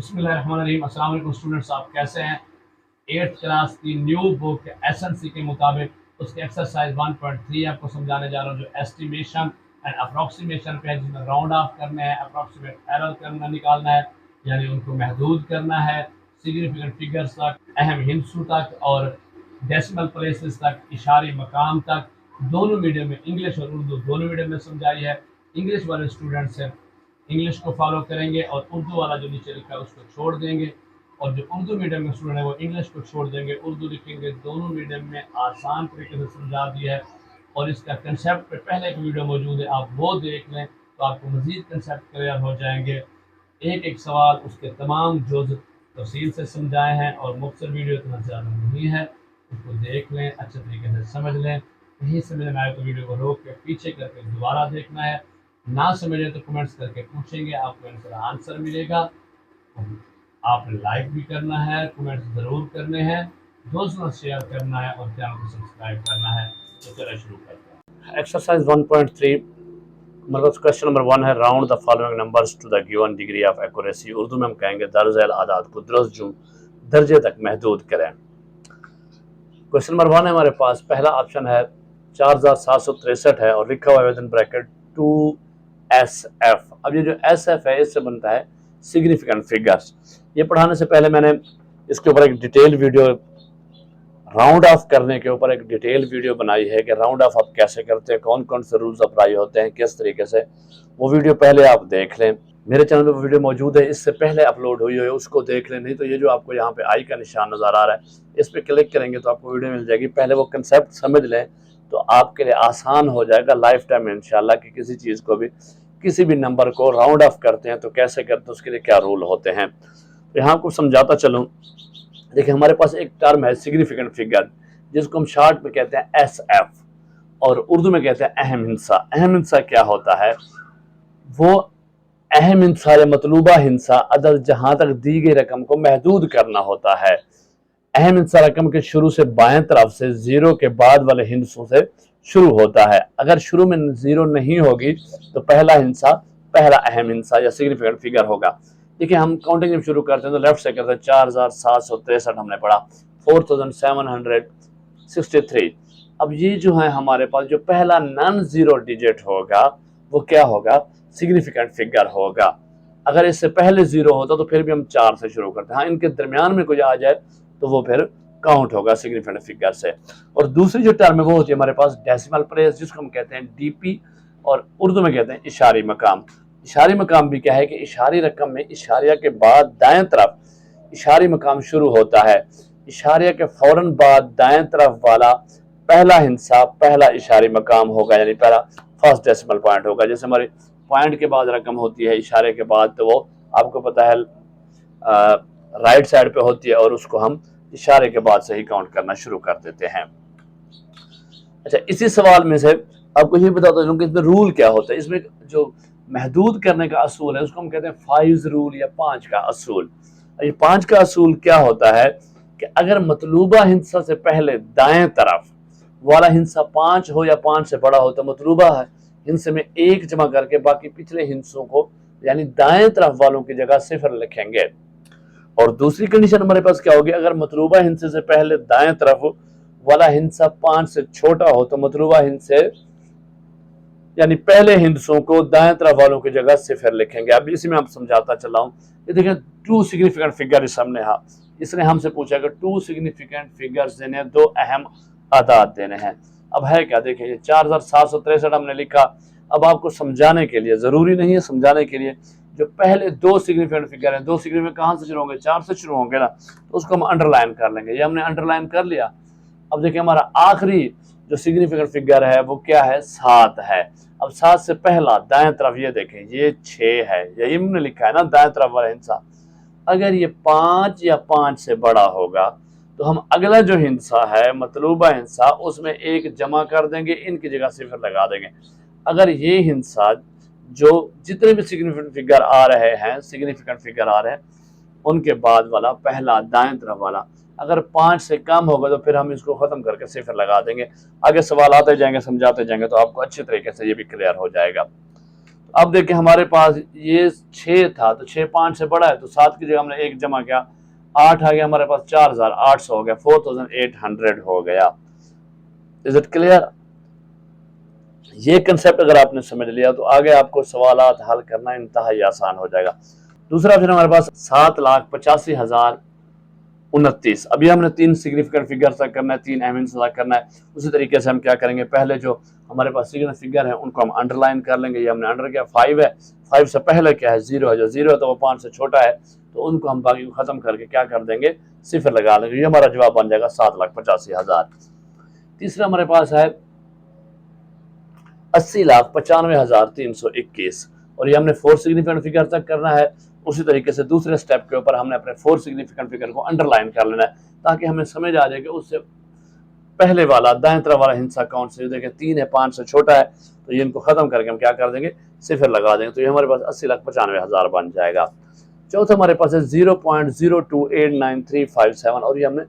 बिस्मिल्लाहिर्रहमानिर्रहीम। अस्सलाम वालेकुम स्टूडेंट्स, आप कैसे हैं? 8th क्लास की न्यू बुक एसएनसी के मुताबिक उसके एक्सरसाइज 1.3 आपको समझाने जा रहा हूँ, जो एस्टिमेशन एंड अप्रॉक्सीमेशन पे है, जिसमें राउंड ऑफ करने हैं, अप्रॉक्सीमेट एरर करना निकालना है, यानी उनको महदूद करना है सिग्निफिकेंट फिगर्स तक, अहम हिंसों तक और डेसिमल प्लेसेस तक, इशारे मकाम तक। दोनों मीडियम में, इंग्लिश और उर्दू दोनों मीडियम में समझाई है। इंग्लिश वाले स्टूडेंट्स हैं इंग्लिश को फॉलो करेंगे और उर्दू वाला जो नीचे लिखा है उसको छोड़ देंगे, और जो उर्दू मीडियम में स्टूडेंट है वो इंग्लिश को छोड़ देंगे, उर्दू लिखेंगे। दोनों मीडियम में आसान तरीके से समझा दिया है और इसका कंसेप्ट पे पहले एक वीडियो मौजूद है, आप वो देख लें तो आपको मज़ीद कंसेप्ट क्लियर हो जाएंगे। एक एक सवाल उसके तमाम जुज़ तफसील से समझाए हैं और मुख्तसर वीडियो इतना ज़्यादा नहीं है, उसको देख लें, अच्छे तरीके से समझ लें। नहीं समझ में आए तो वीडियो को रोक के पीछे करके दोबारा देखना है। ना समझे तो कमेंट्स करके पूछेंगे, आपको आंसर मिलेगा। आपने लाइक भी करना है, कमेंट्स ज़रूर करने हैं, दोस्तों शेयर करना है और चैनल को सब्सक्राइब करना है। तो चलिए शुरू करते हैं। एक्सरसाइज 1.3 मतलब क्वेश्चन नंबर 1 है, round the following numbers to the given degree of accuracy. Urdu में हम कहेंगे दर्ज झैल आदाद को दुरुस्त जुम दर्जे तक महदूद करें। क्वेश्चन नंबर 1 है हमारे पास, पहला ऑप्शन है 4763 है और लिखा हुआ है विद इन ब्रैकेट 2SF। अब ये जो SF है इससे बनता है सिग्निफिकेंट फिगर्स। ये पढ़ाने से पहले मैंने इसके ऊपर एक डिटेल वीडियो, राउंड ऑफ करने के ऊपर एक डिटेल वीडियो बनाई है कि राउंड ऑफ आप कैसे करते हैं, कौन कौन से रूल्स अप्लाई होते हैं, किस तरीके से। वो वीडियो पहले आप देख लें, मेरे चैनल पे वीडियो मौजूद है, इससे पहले अपलोड हुई है, उसको देख लें। नहीं तो ये जो आपको यहाँ पे आई का निशान नज़र आ रहा है, इस पर क्लिक करेंगे तो आपको वीडियो मिल जाएगी। पहले वो कंसेप्ट समझ लें तो आपके लिए आसान हो जाएगा लाइफ टाइम में इंशाल्लाह, कि किसी चीज़ को भी, किसी भी नंबर को राउंड ऑफ करते हैं तो कैसे करते हैं, उसके लिए क्या रूल होते हैं। तो यहाँ आपको समझाता चलूँ। देखिए हमारे पास एक टर्म है सिग्निफिकेंट फिगर, जिसको हम शॉर्ट में कहते हैं SF और उर्दू में कहते हैं अहम हिंसा। अहम हिंसा क्या होता है? वो अहम हिंसा या मतलूबा हिंसा अदर जहां तक दी गई रकम को महदूद करना होता है। अहम हिंसा रकम के शुरू से बाएं तरफ से जीरो के बाद वाले हिंसों से शुरू होता है। अगर शुरू में जीरो नहीं होगी तो पहला हिंसा पहला अहम हिंसा या सिग्निफिकेंट फिगर होगा। देखिए हम काउंटिंग जब शुरू करते हैं तो लेफ्ट से करते हैं, 4763 हमने पढ़ा, 4763। अब ये जो है हमारे पास जो पहला नॉन जीरो डिजिट होगा वो क्या होगा? सिग्निफिकेंट फिगर होगा। अगर इससे पहले जीरो होता तो फिर भी हम 4 से शुरू करते हैं। हाँ, इनके दरमियान में कोई आ जाए तो वो फिर काउंट होगा सिग्निफिकेंट फिगर से। और दूसरी जो टर्म है वो होती है हमारे पास डेसिमल प्लेस, जिसको हम कहते हैं DP और उर्दू में कहते हैं इशारी मकाम। इशारी मकाम भी क्या है कि इशारी रकम में इशारिया के बाद दाएं तरफ इशारी मकाम शुरू होता है। इशारिया के फौरन बाद दाएं तरफ वाला पहला हिंसा पहला इशारी मकाम होगा, यानी पहला फर्स्ट डेसिमल पॉइंट होगा। जैसे हमारे पॉइंट के बाद रकम होती है इशारे के बाद, तो वो आपको पता है राइट साइड पे होती है और उसको हम इशारे के बाद से ही काउंट करना शुरू कर देते हैं। अच्छा, इसी सवाल में से आपको ये बताता हूँ कि इसमें रूल क्या होता है। इसमें जो महदूद करने का असूल है उसको हम कहते हैं 5 रूल या 5 का असूल। ये 5 का असूल क्या होता है कि अगर मतलूबा हिंसा से पहले दाएं तरफ वाला हिंसा 5 हो या 5 से बड़ा हो तो मतलूबा हिंसे में 1 जमा करके बाकी पिछले हिंसों को यानी दाएं तरफ वालों की जगह 0 लिखेंगे। और दूसरी कंडीशन हमारे पास क्या होगी? अगर मतलूबा हिंसे से पहले दाएं तरफ वाला हिंसा 5 से छोटा हो तो मतलूबा हिंसे यानी पहले हिंसों को दाएं तरफ वालों की जगह 0 लिखेंगे। अब इसी में आप समझाता चला हूं। ये देखें 2 सिग्निफिकेंट फिगर सामने, हाँ इसने हमसे पूछा कि 2 सिग्निफिकेंट फिगर्स देने, 2 अहम आदाद देने हैं। अब है क्या? देखें ये 4763 हमने लिखा। अब आपको समझाने के लिए, जरूरी नहीं है समझाने के लिए, जो पहले 2 सिग्निफिकेंट फिगर हैं, 2 सिग्निफिकेंट कहां से शुरू होंगे? 4 से शुरू होंगे ना, तो उसको हम अंडरलाइन कर लेंगे। ये हमने अंडरलाइन कर लिया। अब देखिए हमारा आखिरी जो सिग्निफिकेंट फिगर है वो क्या है? 7 है। अब 7 से पहला दाएं तरफ ये देखें, ये 6 है, यही हमने लिखा है ना दाएं तरफ वाला हिंसा। अगर ये 5 या 5 से बड़ा होगा तो हम अगला जो हिंसा है मतलूबा हिंसा उसमें 1 जमा कर देंगे, इनकी जगह 0 लगा देंगे। अगर ये हिंसा जो जितने भी सिग्निफिकेंट फिगर आ रहे हैं उनके बाद वाला पहला दाएं तरफ वाला अगर 5 से कम होगा तो फिर हम इसको खत्म करके 0 लगा देंगे। आगे सवाल आते जाएंगे, समझाते जाएंगे तो आपको अच्छे तरीके से ये भी क्लियर हो जाएगा। अब देखें हमारे पास ये 6 था, तो 6 5 से बड़ा है, तो 7 की जगह हमने 1 जमा किया, 8 आ गया हमारे पास, 4800 हो गया, 4800 हो गया। Is it clear? ये कंसेप्ट अगर आपने समझ लिया तो आगे आपको सवालात हल करना इंतहाई आसान हो जाएगा। दूसरा ऑप्शन हमारे पास 7,85,029। अभी हमने 3 सिग्निफिकेंट फिगर तक करना है, 3 एमिन्स तक करना है। उसी तरीके से हम क्या करेंगे, पहले जो हमारे पास सिग्निफिकेंट फिगर है उनको हम अंडरलाइन कर लेंगे। ये हमने अंडर किया, 5 है, 5 से पहले क्या है, 0 है, जो 0 है तो वो 5 से छोटा है, तो उनको हम बाकी को खत्म करके क्या कर देंगे, सिफर लगा लेंगे। ये हमारा जवाब बन जाएगा 7,85,000। तीसरा हमारे पास है 80,95,321, और ये हमने 4 सिग्निफिकेंट फिगर तक करना है। उसी तरीके से दूसरे स्टेप के ऊपर हमने अपने 4 सिग्निफिकेंट फिगर को अंडरलाइन कर लेना है, ताकि हमें समझ आ जाए कि उससे पहले वाला दाएं तरफ वाला हिस्सा कौन से, देखिए 3 है, 5 से छोटा है, तो ये इनको खत्म करके हम क्या कर देंगे, सिफर लगा देंगे, तो ये हमारे पास 80,95,000 बन जाएगा। चौथा हमारे पास है 0.0289,357, और ये हमने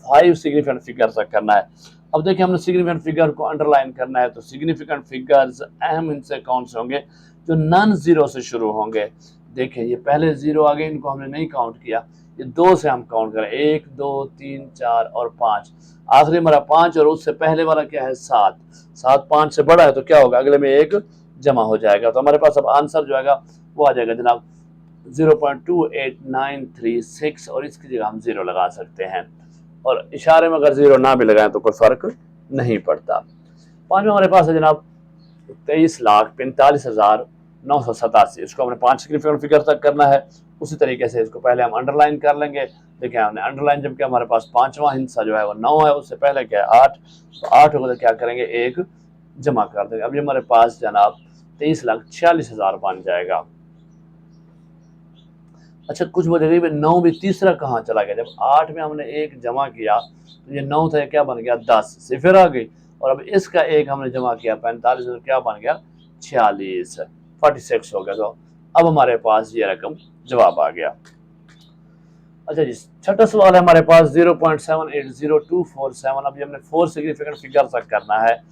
5 सिग्निफिकेंट फिगर तक करना है। अब देखिए हमने सिग्निफिकेंट फिगर को अंडरलाइन करना है, तो सिग्निफिकेंट फिगर्स अहम इनसे कौन से होंगे, जो नॉन जीरो से शुरू होंगे। देखिए ये पहले 0 आ गए, इनको हमने नहीं काउंट किया, ये 2 से हम काउंट करें, 1 2 3 4 और 5, आखिरी हमारा 5, और उससे पहले वाला क्या है, 7, 7 5 से बड़ा है, तो क्या होगा, अगले में 1 जमा हो जाएगा। तो हमारे पास अब आंसर जो आएगा वो आ जाएगा जनाब 0.28936, और इसकी जगह हम 0 लगा सकते हैं, और इशारे में अगर 0 ना भी लगाएं तो कोई फर्क नहीं पड़ता। पांचवा हमारे पास है जनाब 23,45,987, इसको हमने 5 सिग्निफिकेंट फिगर तक करना है। उसी तरीके से इसको पहले हम अंडरलाइन कर लेंगे। देखिए हमने अंडरलाइन जब किया, हमारे पास 5वां हिस्सा जो है वो 9 है, उससे पहले क्या है 8, तो 8 होगा तो क्या करेंगे, 1 जमा कर देंगे। अभी हमारे पास जनाब 23,46,000 बन जाएगा। अच्छा कुछ बोलेंगे 9 भी तीसरा कहाँ चला गया, जब 8 में हमने 1 जमा किया तो ये 9 था, क्या बन गया, 10, सिफर आ गई, और अब इसका 1 हमने जमा किया 45, तो क्या बन गया, 46, 46 हो गया। तो अब हमारे पास ये रकम जवाब आ गया। अच्छा जी, छठा सवाल है हमारे पास 0.780247। अभी हमने 4 सिग्निफिकेंट फिगर तक करना है।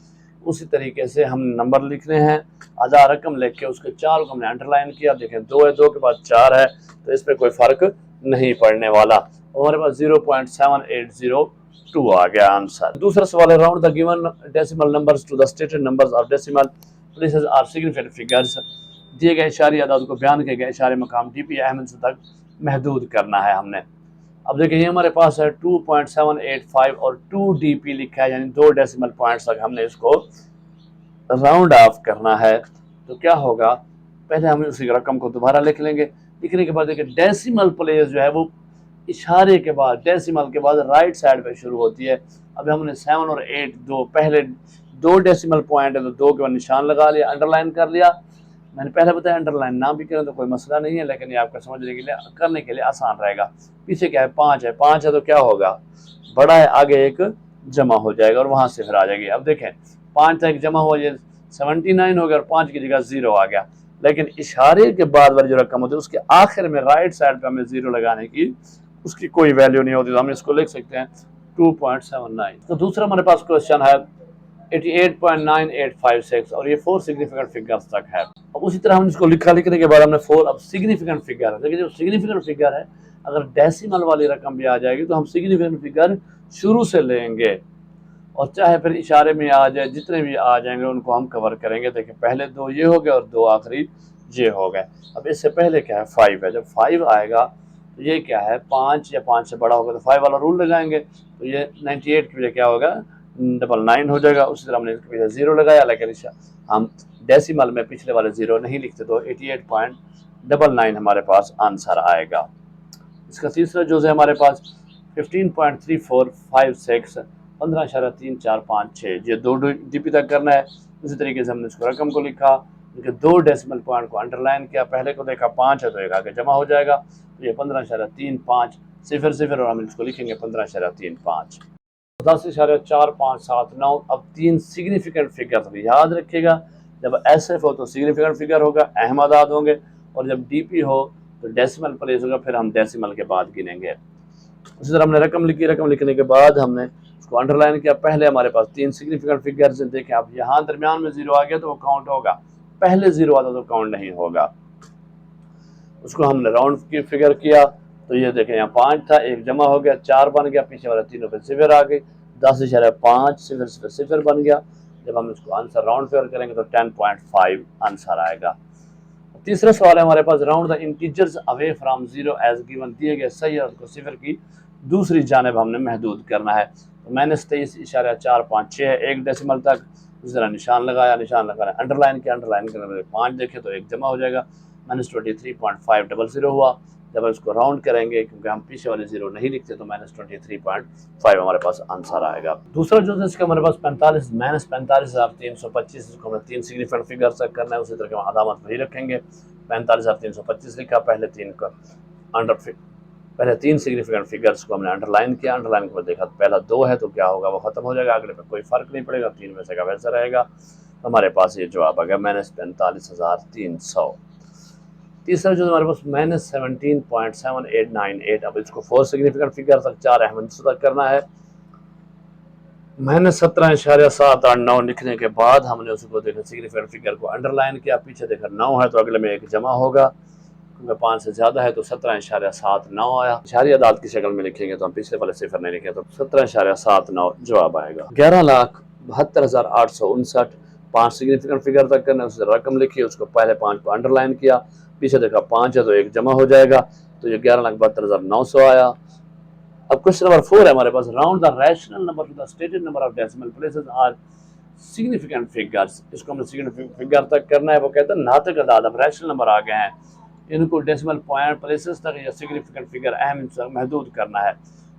उसी तरीके से हम नंबर लिखने हैं, आधा रकम लिख के उसके 4 को हमने अंडरलाइन किया। देखें 2 है, 2 के बाद 4 है, तो इस पर कोई फर्क नहीं पड़ने वाला। हमारे पास 0.7802 आ गया आंसर। दूसरा सवाल है, round the given decimal numbers to the stated numbers of decimal places or significant figures. दिए गए इशारे अदाद को बयान किए गए इशारे मकाम डीपी अहम तक महदूद करना है हमने। अब देखिए ये हमारे पास है 2.785 और 2 डीपी लिखा है, यानी 2 डेसिमल पॉइंट्स तक हमने इसको राउंड ऑफ करना है। तो क्या होगा, पहले हम उसी रकम को दोबारा लिख लेंगे। लिखने के बाद देखिए डेसिमल प्लेस जो है वो इशारे के बाद, डेसिमल के बाद राइट साइड पे शुरू होती है। अब हमने 7 और 8 दो पहले 2 डेसिमल पॉइंट है, तो 2 के बाद निशान लगा लिया, अंडरलाइन कर लिया। मैंने पहले बताया अंडरलाइन ना भी करें तो कोई मसला नहीं है, लेकिन ये आपका समझने के लिए करने के लिए आसान रहेगा। पीछे क्या है, 5 है, 5 है तो क्या होगा, बड़ा है, आगे 1 जमा हो जाएगा और वहां से फिर आ जाएगी। अब देखें 5 तक जमा हो, ये 79 हो गया, और 5 की जगह 0 आ गया। लेकिन इशारे के बाद वाली जो रकम होती है उसके आखिर में राइट साइड पे हमें 0 लगाने की उसकी कोई वैल्यू नहीं होती, तो हम इसको लिख सकते हैं 2.79। तो दूसरा हमारे पास क्वेश्चन है 88.9856, और ये 4 सिग्निफिकेंट फिगर्स तक है। अब उसी तरह हम इसको लिखने के बाद हमने 4 अब सिग्निफिकेंट फिगर है। देखिए जो सिग्निफिकेंट फिगर है, अगर डेसिमल वाली रकम भी आ जाएगी तो हम सिग्निफिकेंट फिगर शुरू से लेंगे, और चाहे फिर इशारे में आ जाए, जितने भी आ जाएंगे उनको हम कवर करेंगे। देखिए पहले 2 ये हो गए और 2 आखिरी ये हो गए। अब इससे पहले क्या है, 5 है, जब 5 आएगा तो ये क्या है, 5 या 5 से बड़ा होगा तो 5 वाला रूल लगाएंगे, तो ये 98 की वजह क्या होगा, 99 हो जाएगा। उसी तरह हमने इसके पीछे 0 लगाया, लेकिन हम डेसिमल में पिछले वाले 0 नहीं लिखते, तो 88.99 हमारे पास आंसर आएगा। इसका तीसरा जो है हमारे पास 15.3456, 15.3456, ये 2 डीपी तक करना है। उसी तरीके से हमने इसको रकम को लिखा, 2 डेसिमल पॉइंट को अंडरलाइन किया, पहले को देखा 5 है तो एक आगे जमा हो जाएगा, तो ये 15.35 सिफर सिफर, और हम इसको लिखेंगे 15.35। 10.4579। अब 3 सिग्निफिकेंट फिगर याद रखिएगा, जब SF हो तो सिग्निफिकेंट फिगर होगा, अहम आदाद होंगे, और जब DP हो तो डेसिमल प्लेस होगा, फिर हम डेसिमल के बाद गिनेंगे। उसी तरह हमने रकम लिखी, रकम लिखने के बाद हमने उसको अंडरलाइन किया। पहले हमारे पास 3 सिग्निफिकेंट फिगर्स हैं, देखें अब यहाँ दरमियान में 0 आ गया तो वो काउंट होगा, पहले 0 आता तो काउंट नहीं होगा। उसको हमने राउंड की फिगर किया तो ये देखें यहाँ 5 था, 1 जमा हो गया, 4 बन गया, पीछे वाले तीनों पे सिफर आ गई, 10.5 सिफर सिफर सिफर बन गया। जब हम इसको आंसर राउंड फिगर करेंगे तो 10.5 आंसर आएगा। तीसरा सवाल है हमारे पास, round the integers away from 0 as given. दिए गए सही है उसको सिफर की दूसरी जानिब हमने महदूद करना है। तो -23.456 है, एक डेसिमल तक। उस तरह निशान लगाया, निशान लगाना अंडरलाइन किया, अंडरलाइन करने 5 देखे तो 1 जमा हो जाएगा, -23.500 हुआ। जब इसको राउंड करेंगे, क्योंकि हम पीछे वाले 0 नहीं लिखते, तो -23.5 हमारे पास आंसर आएगा। दूसरा जो है इसका हमारे पास 45,325, इसको हमें 3 सिग्निफिकेंट फिगर तक करना है। उसी तरह के अलामत वही रखेंगे, 45,325 लिखा, पहले तीन सिग्निफिकेंट फिगर्स को हमने अंडरलाइन किया, अंडरलाइन के बाद देखा पहला 2 है तो क्या होगा, वो खत्म हो जाएगा, अगले पे कोई फर्क नहीं पड़ेगा, 3 में से का वैसा रहेगा। हमारे पास ये जवाब आ गया -45,300। तीसरा जो हमारे पास -17.7898, अब इसको 4 सिग्निफिकेंट फिगर तक 4 अहम तक करना है। -17.789 लिखने के बाद हमने उसको देखा सिग्निफिकेंट फिगर को अंडरलाइन किया, पीछे देखा 9 है तो अगले में 1 जमा होगा, क्योंकि 5 से ज्यादा है तो 17.79 आया। इशारिया अदाद की शक्ल में लिखेंगे तो हम पिछले वाले सिफर नहीं लिखे, तो 17.79 जवाब आएगा। 11,72,859 5 सिग्निफिकेंट फिगर तक करने, उससे रकम लिखी, उसको पहले 5 को अंडरलाइन किया, पीछे देखा 5 है तो 1 जमा हो जाएगा, तो ये 11,72,900 आया। अब क्वेश्चन नंबर 4 है हमारे पास, round the rational number to the stated number of decimal places or significant figures. इसको हमने सिग्निफिकेंट फिगर तक करना है। वो कहता है नातक अदाद, अब रैशनल नंबर आ गए हैं, इनको डेसिमल पॉइंट प्लेसेस तक या सिग्निफिकेंट फिगर अहम महदूद करना है।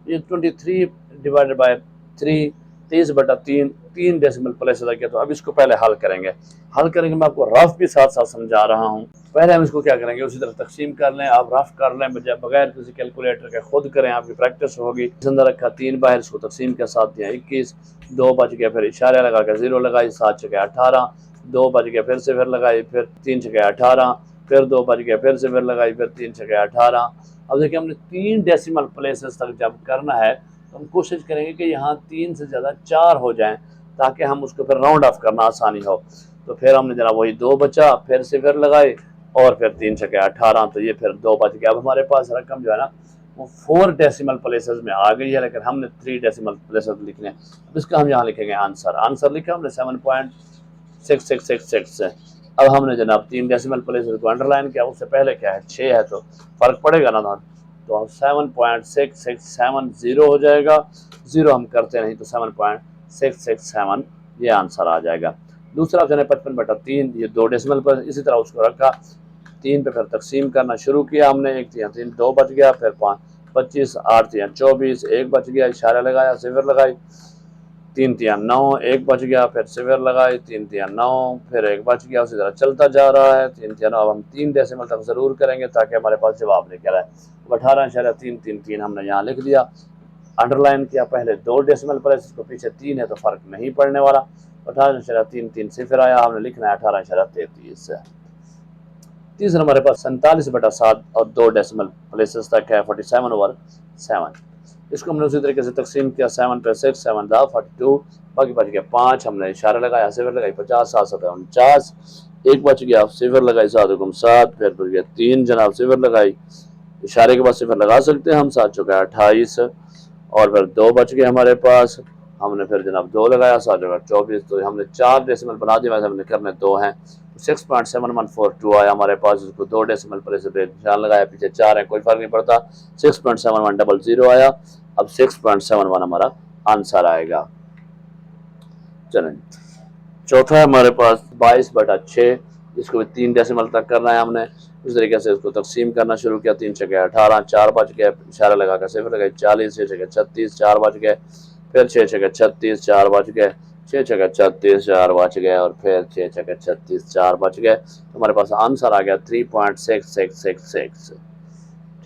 ये 23 डिवाइडेड बाय 3, 23/3, 3 डेसिमल प्लेसेस तक है। तो अब इसको पहले हल करेंगे, मैं आपको रफ भी साथ साथ समझा रहा हूँ। पहले हम इसको क्या करेंगे, उसी तरह तकसीम कर लें, आप रफ कर लें बगैर किसी कैलकुलेटर के, खुद करें, आपकी प्रैक्टिस होगी। अंदर रखा 3 बाहर, इसको तकसीम के साथ दिया 21, 2 बच गया, फिर इशारा लगा कर 0 लगाई, 7 × 18, 2 बच गया, फिर से फिर लगाई, फिर 3 × 18, फिर 2 बच गया, फिर से फिर लगाई, फिर 3 × 18। अब देखिए हमने 3 डेसिमल प्लेसेस तक जब करना है तो हम कोशिश करेंगे कि यहाँ 3 से ज़्यादा 4 हो जाएं, ताकि हम उसको फिर राउंड ऑफ करना आसानी हो। तो फिर हमने जनाब वही 2 बचा, फिर से फिर लगाए, और फिर 3 × 18, तो ये फिर 2 बच गया। अब हमारे पास रकम जो है ना वो 4 डेसिमल प्लेसेस में आ गई है, लेकिन हमने 3 डेसिमल प्लेसेस लिखने हैं। अब इसका हम यहाँ लिखेंगे आंसर लिखा हमने 7.6666 है। अब हमने जनाब 3 डेसिमल प्लेसेस को अंडरलाइन किया, उससे पहले क्या है 6 है तो फर्क पड़ेगा ना, तो 7.6670 हो जाएगा, 0 हम करते नहीं तो 7.667 ये आंसर आ जाएगा। दूसरा ऑप्शन है 55/3, ये 2 डेसिमल पर, इसी तरह उसको रखा, 3 पे फिर तकसीम करना शुरू किया हमने, 1 3 3 2 बच गया, फिर 5 25, 8 3 24, 1 बच गया, इशारा लगाया, सिफर लगाई, 3 3 9, 1 बच गया, फिर सिफर लगाई, 3 3 9, फिर 1 बच गया, उसी तरह चलता जा रहा है 3 3 9। अब हम 3 डेसिमल तक जरूर करेंगे ताकि हमारे पास जवाब निकल आए। 18.333 हमने यहाँ लिख दिया, अंडरलाइन किया, पहले 2 डेसिमल प्लेसेस को, पीछे 3 है तो फर्क नहीं पड़ने वाला, 18.33 सिफर आया, हमने लिखना है 18.33 है। तीसरा हमारे पास 47/7 और 2 डेसिमल प्लेसेस तक है, 47/7। इसको हमने उसी तरीके से तकसीम किया, 7 पे 6, 7 दा 42, बाकी बच गया 5, हमने इशारा लगाया, सिफर लगाई, 50, 7 7 49, 1 बच गया, सिफर लगाई, 7 × 7, फिर बच गया 3 जनाब, सिफर लगाई, इशारे के बाद सिफर लगा सकते हैं हम, 7 × 28, और फिर 2 बच गए हमारे पास, हमने फिर जनाब 2 लगाया, 7 × 24, तो हमने 4 डेसिमल बना दिया, वैसे हमने करने 2 हैं, 6.7142 आया हमारे पास। उसको 2 डेसिमल प्लेस पे निशान लगाया, पीछे 4 है कोई फर्क नहीं पड़ता, 6.7100 आया। अब 6.71 हमारा आंसर आएगा। चलें, चौथा है हमारे पास 22/6, इसको भी 3 डेसिमल तक करना है हमने। इस तरीके से इसको तकसीम करना शुरू किया, 3 × 18, 4 बच गए, इशारा लगा कर सिफर लगाई, 40, 6 × 36, 4 बच गए, फिर 6 × 36, 4 बच गए, 6 × 36, 4 बच गए, और फिर 6 × 36, 4 बच गए। तो हमारे पास आंसर आ गया 3.6666।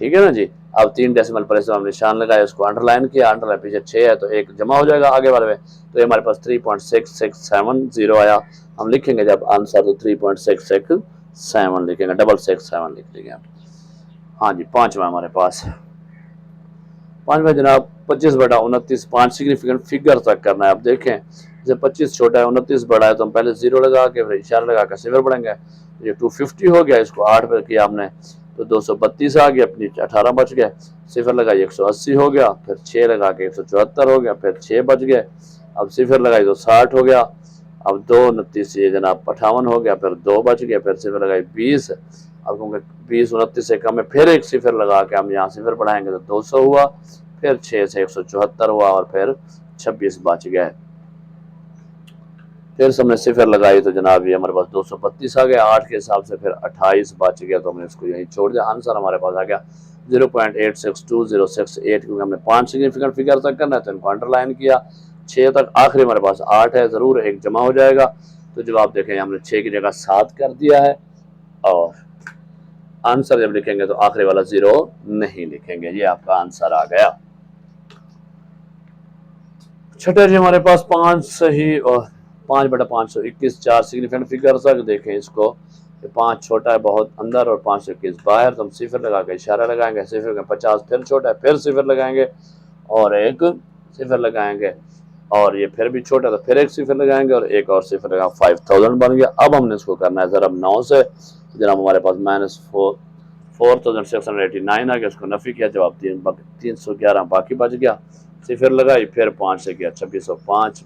ठीक है ना जी। अब 3 डेसिमल प्लेस हम निशान लगाए, उसको अंडरलाइन किया, अंडरलाइन पीछे 6 है तो 1 जमा हो जाएगा आगे वाले में, तो ये हमारे पास 3.6670 आया। हम लिखेंगे जब आंसर तो 3.667 लिखेंगे, 667 लिख लेंगे। हाँ जी, 5वां हमारे पास, 5वां जनाब 25/29 5 सिग्निफिकेंट फिगर तक करना है। अब देखें जैसे 25 छोटा है 29 बड़ा है तो हम पहले 0 लगा के फिर इशारा लगा के सिफर बढ़ेंगे। ये 250 हो गया, इसको 8 पर किया हमने तो 232 आ गया, अपनी 18 बच गए, सिफर लगाई 180 हो गया, फिर 6 लगा के 174 हो गया, फिर 6 बच गए, अब सिफर लगाई तो 60 हो गया, अब 2 29 ये जनाब 58 हो गया, फिर 2 बच गया, फिर सिफर लगाई 20, अब क्योंकि 20 29 से कम है फिर एक सिफर लगा के हम यहाँ सिफर बढ़ाएंगे तो 200 हुआ, फिर 6 से 174 हुआ और फिर 26 बच गए। फिर हमने सिफर लगाई तो जनाब ये हमारे पास 232 आ गया, 8 के हिसाब से फिर 28 बच गया, तो हमने इसको यहीं छोड़ दिया। आंसर हमारे पास आ गया 0.862068, क्योंकि हमने 5 सिग्निफिकेंट फिगर तक करना है तो इनको अंडरलाइन किया। 6 तक आखिरी हमारे पास 8 है, ज़रूर एक जमा हो जाएगा, तो जवाब देखें हमने 6 की जगह 7 कर दिया है, और आंसर जब लिखेंगे तो आखिरी वाला 0 नहीं लिखेंगे। ये आपका आंसर आ गया। छठे जी हमारे पास 5 सही और 5/521 4 सिग्निफिकेंट फिगर तक देखें इसको, 5 छोटा है बहुत अंदर और 521 बाहर, तो हम सिफर लगा के इशारा लगाएंगे, सिफर का 50 फिर छोटा है फिर सिफर लगाएंगे और एक सिफर लगाएंगे, और ये फिर भी छोटा तो फिर एक सिफर लगाएंगे और एक और सिफर लगा, 5000 बन गया। अब हमने इसको करना है ज़रा 9 से, जनाब हमारे पास -4689 आ गया, उसको नफ़ी किया, जवाब 311 बाकी बच गया, सिफर लगाई फिर 5 से किया 2605,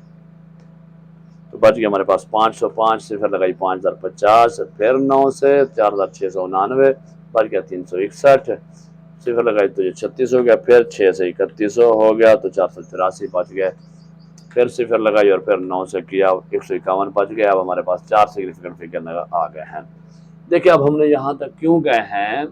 तो बच गया हमारे पास 505, सिफर लगाई 5050, फिर 9 से 4699 बच गया 361, सिफर लगाई तो ये 36 हो गया, फिर 6 से 3100 हो गया तो 484 बच गए, फिर सिफर लगाई और फिर 9 से किया 151 बच गया। अब हमारे पास 4 सिग्निफिकेंट फिगर आ गए हैं। देखिए अब हमने यहाँ तक क्यों गए हैं,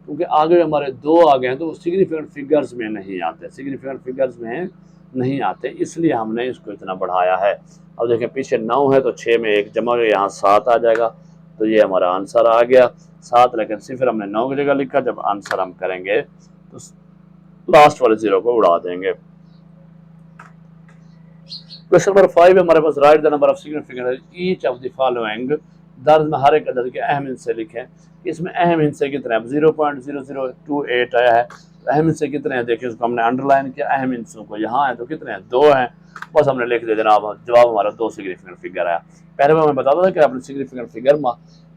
क्योंकि आगे हमारे 2 आ गए हैं तो सिग्निफिकेंट फिगर्स में नहीं आते, सिग्निफिकेंट फिगर्स में नहीं आते, इसलिए हमने इसको इतना बढ़ाया है। अब देखें पीछे 9 है तो 6 में 1 जमा हो गया, यहाँ 7 आ जाएगा, तो ये हमारा आंसर आ गया 7, लेकिन सिफर हमने 9 की जगह लिखा, जब आंसर हम करेंगे तो लास्ट वाले 0 को उड़ा देंगे। क्वेश्चन नंबर 5 हमारे पास, write the number of significant each of the following, दर्ज में हर एक अदद के अहम हिस्से लिखें। इसमें अहम हिस्से कितने हैं, 0.0028 आया है, तो अहम हिस्से कितने हैं, देखिए उसको हमने अंडरलाइन किया, अहम हिस्सों को यहाँ है तो कितने हैं, 2 हैं, बस हमने लिख दिया जनाब, जवाब हमारा 2 सिग्निफिकेंट फिगर आया। पहले मैं हमें बताता था कि आपने सिग्निफिकेंट फिगर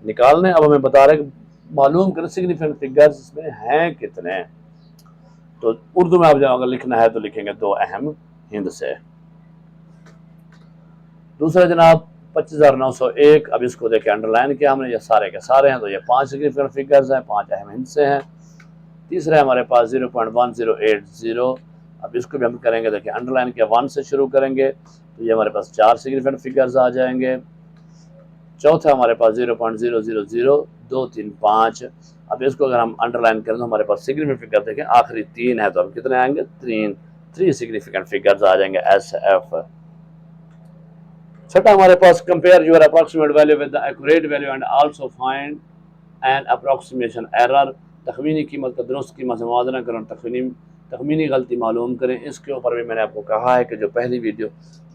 निकालने, अब हमें बता रहे हैं मालूम करें सिग्निफिकेंट फिगर इसमें हैं कितने, तो उर्दू में आप जब अगर लिखना है तो लिखेंगे 2 अहम हिस्से। दूसरा जनाब 25,901, अब इसको देखें अंडरलाइन किया हमने, ये सारे के सारे हैं तो ये 5 सिग्निफिकेंट फिगर्स हैं, 5 अहम हिस्से हैं। तीसरा है हमारे पास 0.1080, अब इसको भी हम करेंगे, देखिए अंडरलाइन किया 1 से शुरू करेंगे तो ये हमारे पास 4 सिग्निफिकेंट फिगर्स आ जाएंगे। चौथा हमारे पास 0.000235, अब इसको अगर हम अंडरलाइन करें तो हमारे पास सिग्निफिकेंट फिगर देखें आखिरी 3 है तो हम कितने आएंगे, 3 सिग्निफिकेंट फिगर्स आ जाएंगे SF। छठा हमारे पास compare your approximate value with the accurate value and also find an approximation error, तखमीनी कीमत का दुरुस्त कीमत से मुआवजा करें, तखमीनी गलती मालूम करें। इसके ऊपर भी मैंने आपको कहा है कि जो पहली वीडियो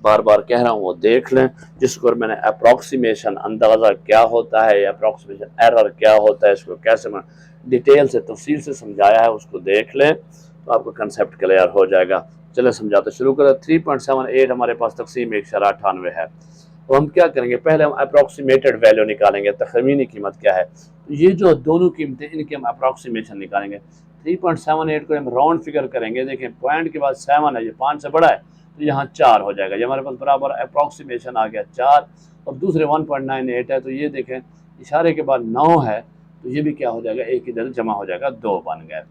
बार बार कह रहा हूँ वो देख लें, जिसके ऊपर मैंने अप्रॉक्सीमेशन अंदाज़ा क्या होता है या अप्रॉक्सीमेशन एरर क्या होता है, इसको कैसे मैं डिटेल से तफसील से समझाया है, उसको देख लें तो आपको कंसेप्ट क्लियर हो जाएगा। चले समझाते शुरू करें। 3.78 हमारे पास तकसीम 1/98 है, तो हम क्या करेंगे, पहले हम अप्रॉक्सीमेटेड वैल्यू निकालेंगे, तखमीनी कीमत क्या है, तो ये जो दोनों कीमतें इनकी हम अप्रॉक्सीमेशन निकालेंगे। 3.78 को हम राउंड फिगर करेंगे, देखें पॉइंट के बाद 7 है, ये 5 से बड़ा है तो यहाँ 4 हो जाएगा, ये हमारे पास बराबर अप्रॉक्सीमेशन आ गया 4, और दूसरे 1.98 है तो ये देखें इशारे के बाद 9 है तो ये भी क्या हो जाएगा, एक इधर जमा हो जाएगा, 2 बन गए।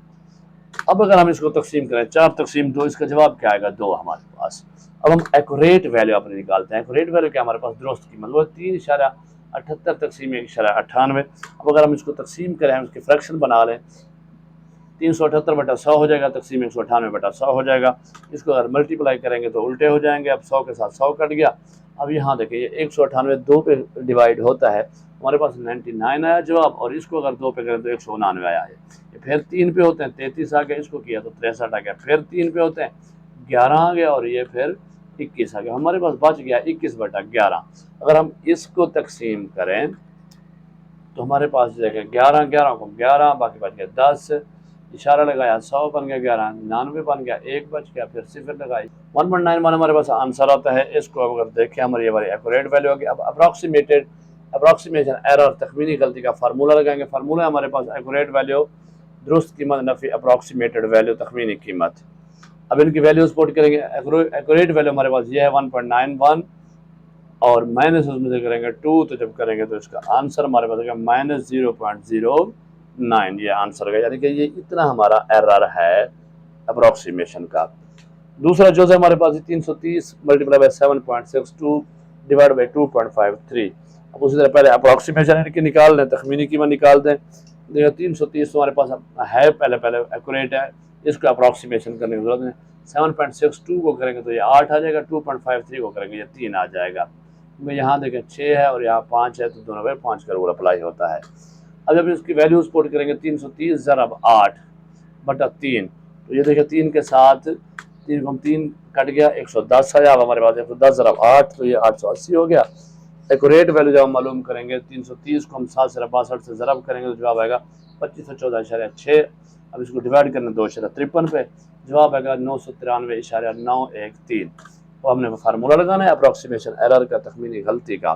अब अगर हम इसको तकसीम करें 4 तकसीम 2, इसका जवाब क्या आएगा, 2 हमारे पास। अब हम एक्यूरेट वैल्यू अपने निकालते हैं, एक्यूरेट वैल्यू क्या हमारे पास, दुरुस्त कीमत, वो 3.78 तकसीम 1/98। अब अगर हम इसको तकसीम करें, हम इसके फ्रैक्शन बना लें, 378/100 हो जाएगा, तकसीम 198/100 हो जाएगा। इसको अगर मल्टीप्लाई करेंगे तो उल्टे हो जाएंगे, अब 100 के साथ 100 कट गया। अब यहाँ देखिए 198 2 पे डिवाइड होता है, हमारे पास 99 आया जवाब, और इसको अगर 2 पे करें तो 199 आया है। फिर 3 पे होते हैं 33 आ गया, इसको किया तो 63 आ गया, फिर 3 पे होते हैं 11 आ गया, और ये फिर 21 आ गया, हमारे पास बच गया 21/11। अगर हम इसको तकसीम करें तो हमारे पास देखें 11 को 11, बाकी बच गया 10, इशारा लगाया, 100 बन गया, 11 99 बन गया, 1 बच गया, फिर सिफर लगाई, 1.91 हमारे पास आंसर आता है। इसको अगर देखें हमारी ये वाली एक्यूरेट वैल्यू होगी। अब अप्रॉक्सीमेशन एरर तखमीनी गलती का फार्मूला लगाएंगे। फार्मूला हमारे पास एक्यूरेट वैल्यू दुरुस्त कीमत नफी अप्रॉक्सीमेटेड वैल्यू तखमीनी कीमत। अब इनकी वैल्यूज पुट करेंगे। एक्यूरेट वैल्यू हमारे पास ये है 1.91 और माइनस उसमें से करेंगे 2, तो जब करेंगे तो इसका आंसर हमारे पास आएगा -0.09। ये आंसर है, यानी कि ये इतना हमारा एरर है अप्रॉक्सीमेशन का। दूसरा जो है हमारे पास 330 मल्टीप्लाई बाय 7.62 डिवाइड बाई 2.53। अब उसी तरह पहले अप्रॉक्सीमेशन इनकी निकाल दें, तखमीनी कीमत निकाल दें। देखो 330 हमारे पास है, पहले एक्यूरेट है, इसको अप्रॉक्सीमेशन करने की जरूरत नहीं। 7.62 को करेंगे तो ये 8 आ जाएगा, 2.53 को करेंगे ये 3 आ जाएगा। यहाँ देखें 6 है और यहाँ 5 है, तो दोनों में 5 का रूल अप्लाई होता है। अब जब इसकी वैल्यूज पुट करेंगे 330 ज़रब 8 बटा 3, तो ये देखिए 3 के साथ 3 कट गया, 110 आया। अब हमारे पास 110 ज़रब 8, तो ये 880 हो गया। एक्यूरेट वैल्यू जब हम मालूम करेंगे 330 को हम 7/62 से ज़रब करेंगे तो जवाब आएगा 2514.6। अब इसको डिवाइड करना 2.53 पे, जवाब आएगा 993.913। तो हमने फार्मूला लगाना है अप्रॉक्सीमेशन एरर का, तखमीनी गलती का।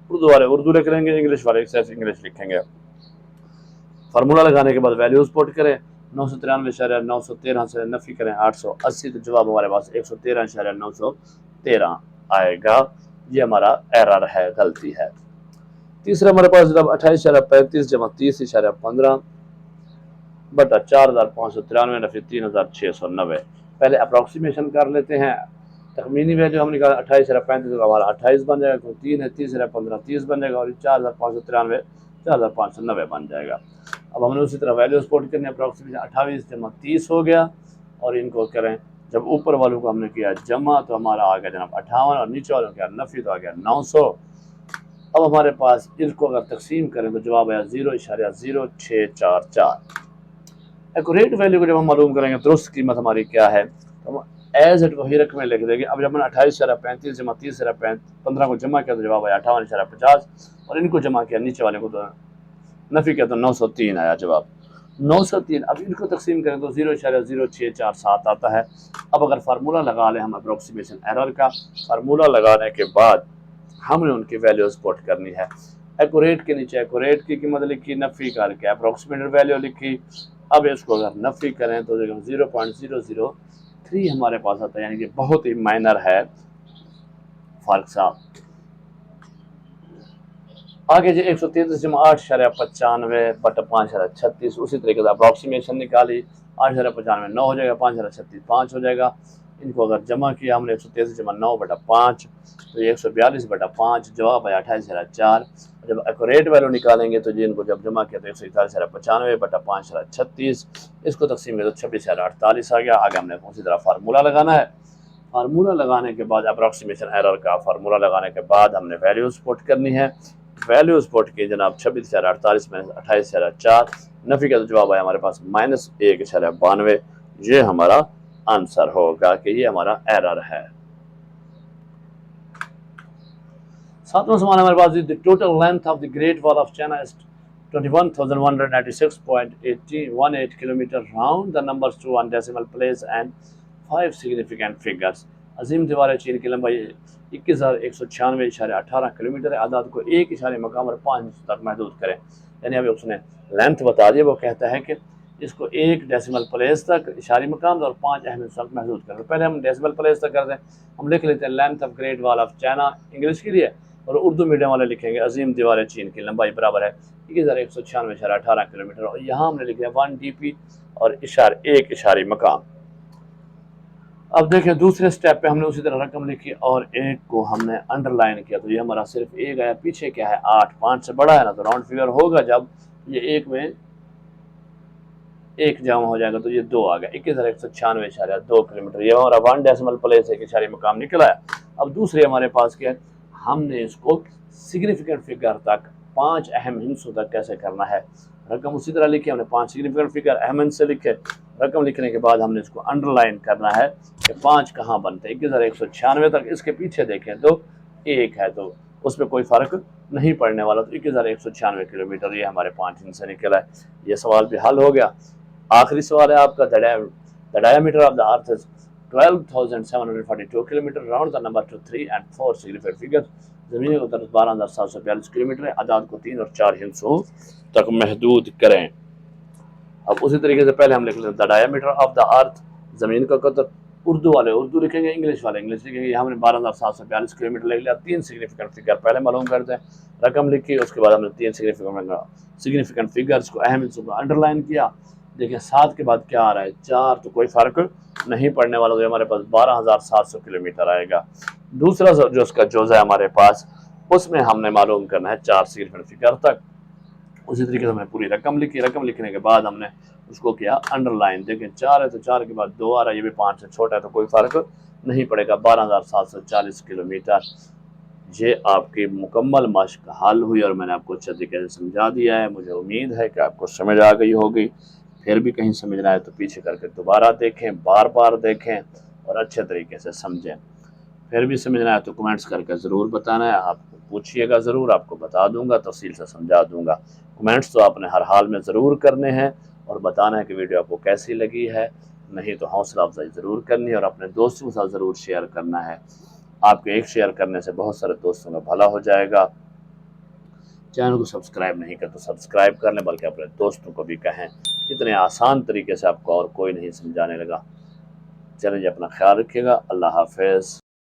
उर्दू वाले उर्दू लिख लेंगे, इंग्लिश वाले इंग्लिश लिखेंगे। फार्मूला लगाने के बाद वैल्यूज पुट करें। 993.913 से नफी करें 880, तो जवाब हमारे पास 113.913 आएगा। ये हमारा एरर है, गलती है। तीसरा हमारे पास जब 28.35 जमा 30.15 बटा 4593 नफी 3690। पहले अप्रॉक्सीमेशन कर लेते हैं। तखमीनी वैल्यू हम निकाला 28.35 का हमारा 28 बन जाएगा, क्योंकि 3 है, 30.15 30 बन जाएगा, और 4593 4590 बन जाएगा। अब हमने उसी तरह वैल्यूज पुट करने। अप्रॉक्सीमेशन 28 जमा 30 हो गया, और इनको करें जब ऊपर वालों को हमने किया जमा तो हमारा आ गया जनाब 58, और नीचे वालों का नफी तो आ गया 900। अब हमारे पास इसको अगर तकसीम करें तो जवाब आया 0.0644। एक्यूरेट वैल्यू को जब हम मालूम करेंगे दुरुस्त कीमत हमारी क्या है, तो हम एज इट वही रकमें लिख देंगे। अब जब मैंने 28.35 जमा 30.15 को जमा किया तो जवाब आया 58.50, और इनको जमा किया नीचे वाले को तो नफी किया तो 903 आया जवाब 903। अब इनको तकसीम करें तो 0.0647 आता है। अब अगर फार्मूला लगा लें हम अप्रोक्सीमेशन एरर का, फार्मूला लगाने के बाद हमने उनकी वैल्यूज पुट करनी है। एक्यूरेट के नीचे एक्यूरेट की कीमत लिखी, नफी करके अप्रोक्सीमेटेड वैल्यू लिखी। अब इसको अगर नफी करें तो 0.003 हमारे पास आता है, यानी कि बहुत ही माइनर है फर्क साहब। आगे जो 133 जमा 8.95 बटा 5.36, उसी तरीके से अप्रॉक्सीमेशन निकाली। 8.95 9 हो जाएगा, 5.36 5 हो जाएगा। इनको अगर जमा किया हमने 133 जमा 9 बटा 5, तो ये 142 बटा 5, जवाब आया 28.4। जब एक्यूरेट वैल्यू निकालेंगे तो इनको जब जमा किया तो 141.95 बटा 5.36, इसको तकसीम में तो 26.48 आ गया। आगे हमने उसी तरह फार्मूला लगाना है। फार्मूला लगाने के बाद अप्रॉक्सीमेशन एरर का फार्मूला लगाने के बाद हमने वैल्यूज पुट करनी है। वैल्यूज पुट की जनाब 26.48 में 28.4 नफी का तो जवाब आया हमारे पास -1.92। ये हमारा आंसर होगा कि ये हमारा एरर है। सातवां सवाल हमारे पास the total length of the great wall of China is 21,196.18 kilometre round the numbers 2 on decimal place and 5 significant figures. अजीम दीवार चीन की लंबाई 21,196.18 किलोमीटर है। आदाद को एक इशारे मकाम और 5 तक महदूद करें। यानी अभी उसने लेंथ बता दी, वो कहता है कि इसको एक डेसिमल प्लेस तक इशारी मकाम और 5 अहम तक महदूद करें। पहले हम डेसिमल प्लेस तक कर दें। हम लिख लेते हैं length of great wall of China English के लिए, और उर्दू मीडियम वाले लिखेंगे अजीम दीवार चीन की लंबाई बराबर है 21,196.18 किलोमीटर, और यहाँ हमने लिखा है 1 DP और एक इशारी मकाम। अब देखिए दूसरे स्टेप पे हमने उसी तरह रकम लिखी और एक को हमने अंडरलाइन किया, तो ये हमारा सिर्फ एक आया। पीछे क्या है 8, 5 से बड़ा है ना, तो राउंड फिगर होगा जब ये एक में एक जमा हो जाएगा तो ये 2 आ गया। 21,196.2 किलोमीटर, ये हमारा 1 डेसिमल प्लेस एक इशारी मकाम निकला है। अब दूसरे हमारे पास क्या है, हमने इसको सिग्निफिकेंट फिगर तक 5 अहम हिस्सों तक कैसे करना है। रकम उसी तरह लिखी हमने 5 सिग्निफिकेंट फिगर अहम हिस्से से लिखे। रकम लिखने के बाद हमने इसको अंडरलाइन करना है कि 5 कहाँ बनते हैं। 21,196 तक इसके पीछे देखें तो 1 है, तो उसमें कोई फ़र्क नहीं पड़ने वाला। तो 21,196 किलोमीटर ये हमारे 5 हिस्से निकला है। ये सवाल भी हल हो गया। आखिरी सवाल है आपका, the diameter of the earth is 12,742 kilometre, round the number two 3 and 4 significant figure. ज़मीन का तरफ 12,742 किलोमीटर है, आदाद को 3 और 4 हिस्सों तक महदूद करें। अब उसी तरीके से पहले हम लिख लेते हैं the diameter of the earth, ज़मीन का कतर। उर्दू वाले उर्दू लिखेंगे, इंग्लिश वाले इंग्लिश लिखेंगे। यहाँ हमने 12,742 किलोमीटर लिख लिया। 3 सिग्निफिकेंट फिगर पहले मालूम करते हैं, रकम लिखी, उसके बाद हमने 3 सिग्निफिकेंट फिगर्स को, अहम हिस्सों को अंडरलाइन किया। देखिए 7 के बाद क्या आ रहा है, 4, तो कोई फ़र्क नहीं पड़ने वाला, तो हमारे पास 12,700 किलोमीटर आएगा। दूसरा जो उसका जोज़ा है हमारे पास, उसमें हमने मालूम करना है 4 सिग्निफिकेंट फिगर तक। उसी तरीके से हमने पूरी रकम लिखी, रकम लिखने के बाद हमने उसको किया अंडरलाइन। देखें 4 है तो 4 के बाद 2 आ रहा है, ये भी 5 से छोटा है तो कोई फ़र्क नहीं पड़ेगा। 12,740 किलोमीटर। ये आपकी मुकम्मल मश्क हल हुई और मैंने आपको अच्छे तरीके से समझा दिया है। मुझे उम्मीद है कि आपको समझ आ गई होगी। फिर भी कहीं समझ ना आए तो पीछे करके दोबारा देखें, बार बार देखें और अच्छे तरीके से समझें। फिर भी समझना है तो कमेंट्स करके ज़रूर बताना है, आपको पूछिएगा ज़रूर, आपको बता दूंगा, तफसील से समझा दूंगा। कमेंट्स तो आपने हर हाल में ज़रूर करने हैं और बताना है कि वीडियो आपको कैसी लगी है। नहीं तो हौसला अफजाई ज़रूर करनी है और अपने दोस्तों के साथ ज़रूर शेयर करना है। आपके एक शेयर करने से बहुत सारे दोस्तों का भला हो जाएगा। चैनल को सब्सक्राइब नहीं कर तो सब्सक्राइब कर लें, बल्कि अपने दोस्तों को भी कहें। इतने आसान तरीके से आपको और कोई नहीं समझाने लगा। चलिए अपना ख्याल रखिएगा। अल्लाह हाफ़िज़।